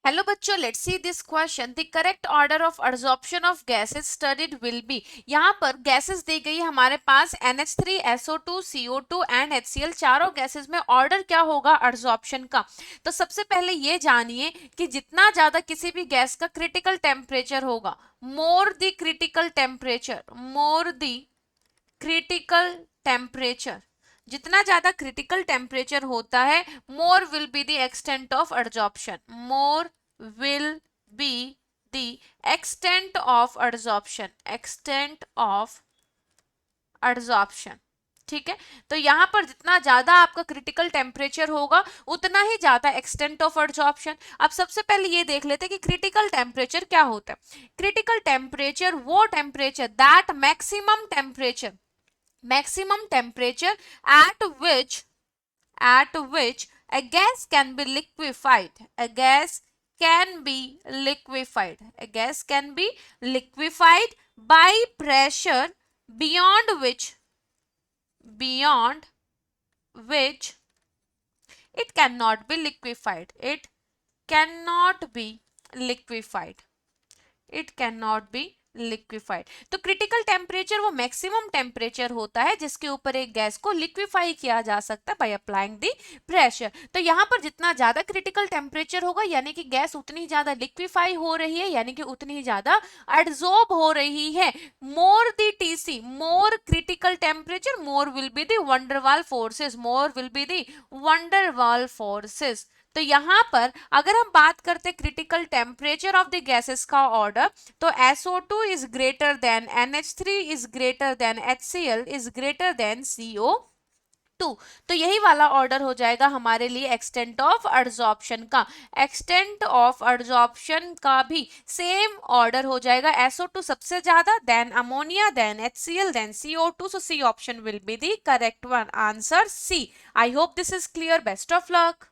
Hello बच्चों, let's see this question. The correct order of absorption of gases studied will be. यहाँ पर gases दी गई हमारे पास NH3, SO2, CO2 and HCl। चारों gases में order क्या होगा एब्जॉर्प्शन का? तो सबसे पहले ये जानिए कि जितना ज्यादा किसी भी गैस का क्रिटिकल टेम्परेचर होगा, more the critical temperature, more the critical temperature, जितना ज्यादा क्रिटिकल टेम्परेचर होता है, more will be the extent of absorption, more will be the extent of absorption, extent of absorption. ठीक है, तो यहां पर जितना ज्यादा आपका क्रिटिकल टेम्परेचर होगा उतना ही ज्यादा एक्सटेंट ऑफ एब्जॉर्प्शन। अब सबसे पहले ये देख लेते हैं कि क्रिटिकल टेम्परेचर क्या होता है। क्रिटिकल टेम्परेचर वो temperature, that maximum temperature at which a gas can be liquefied, a gas can be liquefied, a gas can be liquefied by pressure beyond which it cannot be liquefied, it cannot be liquefied, it can not be liquefied. तो critical temperature वो maximum temperature होता है जिसके ऊपर एक gas को liquefy किया जा सकता है बाय अप्लाइंग द प्रेशर। तो यहाँ पर जितना ज्यादा क्रिटिकल टेम्परेचर होगा यानी कि गैस उतनी ज्यादा लिक्विफाई हो रही है, यानी कि उतनी ज्यादा एड्सॉर्ब हो रही है। More the TC, more critical temperature, more will be the van der Waals forces, more will be the van der Waals forces. तो यहां पर अगर हम बात करते critical temperature of the gases का ऑर्डर, तो SO2 is greater than NH3 is greater than HCl is greater than CO2। तो यही वाला ऑर्डर हो जाएगा हमारे लिए एक्सटेंट ऑफ एब्जॉर्प्शन का। एक्सटेंट ऑफ एब्जॉर्प्शन का भी सेम ऑर्डर हो जाएगा, SO2 सबसे ज्यादा, then ammonia, then HCl, then CO2। So C option will be the correct one, answer C. I hope this is clear. Best of luck.